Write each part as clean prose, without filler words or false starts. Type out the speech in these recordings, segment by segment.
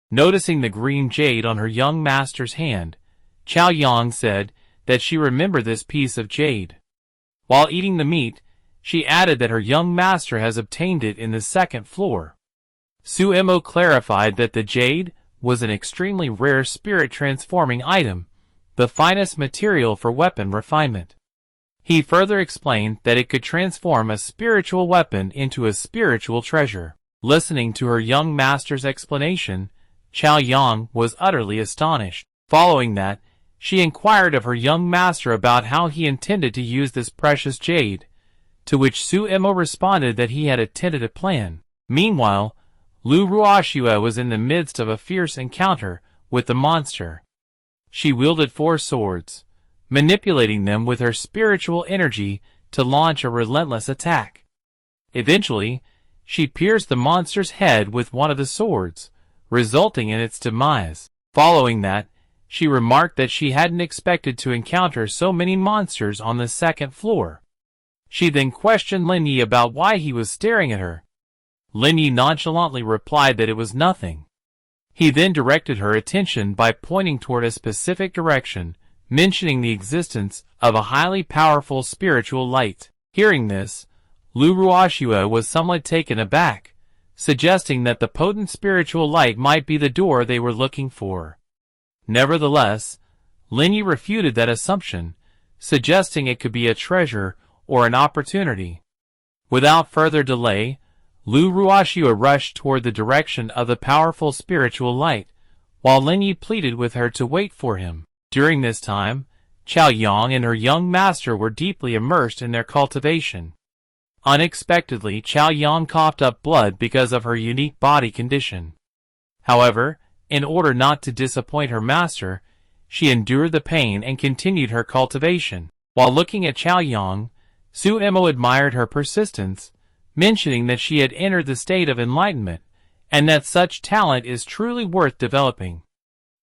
Noticing the green jade on her young master's hand, Chao Yang said that she remembered this piece of jade. While eating the meat, she added that her young master has obtained it in the second floor. Suemo clarified that the jade was an extremely rare spirit-transforming item, the finest material for weapon refinement. He further explained that it could transform a spiritual weapon into a spiritual treasure. Listening to her young master's explanation, Chao Yang was utterly astonished. Following that, she inquired of her young master about how he intended to use this precious jade, to which Suemo responded that he had a tentative plan. Meanwhile, Lu Ruoxue was in the midst of a fierce encounter with the monster. She wielded 4 swords, manipulating them with her spiritual energy to launch a relentless attack. Eventually, she pierced the monster's head with one of the swords, resulting in its demise. Following that, she remarked that she hadn't expected to encounter so many monsters on the second floor. She then questioned Lin Yi about why he was staring at her. Lin Yi nonchalantly replied that it was nothing. He then directed her attention by pointing toward a specific direction, mentioning the existence of a highly powerful spiritual light. Hearing this, Lu Ruoxue was somewhat taken aback, suggesting that the potent spiritual light might be the door they were looking for. Nevertheless, Lin Yi refuted that assumption, suggesting it could be a treasure or an opportunity. Without further delay, Lu Ruoxue rushed toward the direction of the powerful spiritual light, while Lin Yi pleaded with her to wait for him. During this time, Chao Yang and her young master were deeply immersed in their cultivation. Unexpectedly, Chao Yang coughed up blood because of her unique body condition. However, in order not to disappoint her master, she endured the pain and continued her cultivation. While looking at Chao Yang, Suemo admired her persistence, mentioning that she had entered the state of enlightenment, and that such talent is truly worth developing.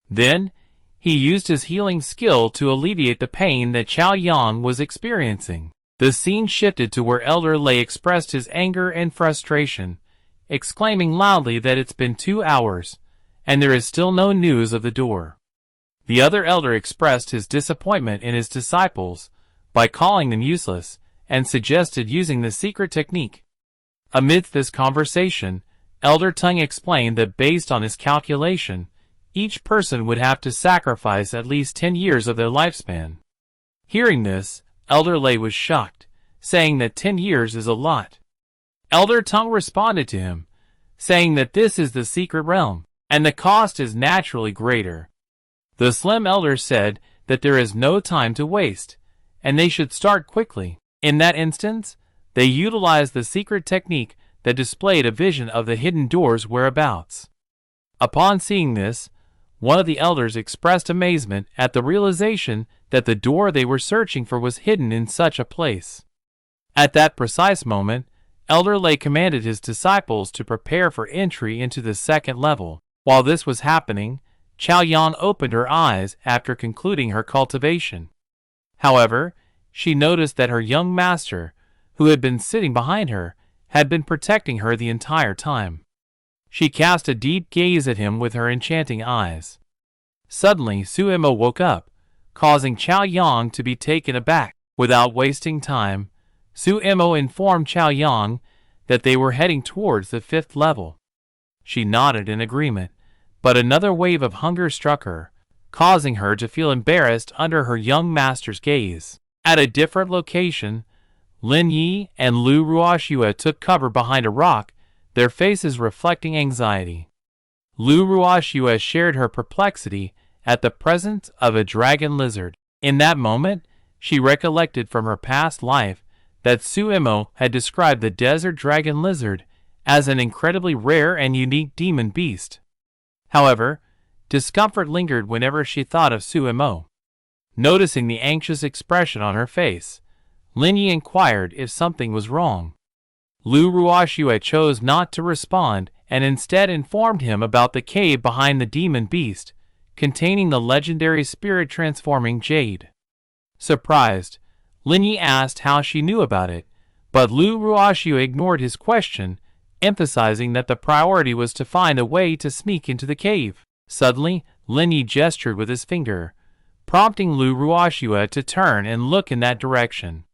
Then, he used his healing skill to alleviate the pain that Chao Yang was experiencing. The scene shifted to where Elder Lei expressed his anger and frustration, exclaiming loudly that it's been 2 hours, and there is still no news of the door. The other elder expressed his disappointment in his disciples by calling them useless, and suggested using the secret technique. Amidst this conversation, Elder Tung explained that based on his calculation, each person would have to sacrifice at least 10 years of their lifespan. Hearing this, Elder Lei was shocked, saying that 10 years is a lot. Elder Tung responded to him, saying that this is the secret realm, and the cost is naturally greater. The slim elder said that there is no time to waste, and they should start quickly. In that instance, they utilized the secret technique that displayed a vision of the hidden door's whereabouts. Upon seeing this, one of the elders expressed amazement at the realization that the door they were searching for was hidden in such a place. At that precise moment, Elder Lei commanded his disciples to prepare for entry into the second level. While this was happening, Chao Yang opened her eyes after concluding her cultivation. However, she noticed that her young master, who had been sitting behind her, had been protecting her the entire time. She cast a deep gaze at him with her enchanting eyes. Suddenly, Suemo woke up, causing Chao Yang to be taken aback. Without wasting time, Suemo informed Chao Yang that they were heading towards the 5th level. She nodded in agreement, but another wave of hunger struck her, causing her to feel embarrassed under her young master's gaze. At a different location, Lin Yi and Lu Ruoxue took cover behind a rock, their faces reflecting anxiety. Lu Ruoxue shared her perplexity at the presence of a dragon lizard. In that moment, she recollected from her past life that Suemo had described the desert dragon lizard as an incredibly rare and unique demon beast. However, discomfort lingered whenever she thought of Suemo. Noticing the anxious expression on her face, Lin Yi inquired if something was wrong. Lu Ruoxue chose not to respond and instead informed him about the cave behind the demon beast, containing the legendary spirit-transforming jade. Surprised, Lin Yi asked how she knew about it, but Lu Ruoxue ignored his question emphasizing that the priority was to find a way to sneak into the cave. Suddenly, Lin Yi gestured with his finger, prompting Lu Ruoxue to turn and look in that direction.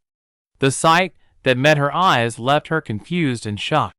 The sight that met her eyes left her confused and shocked.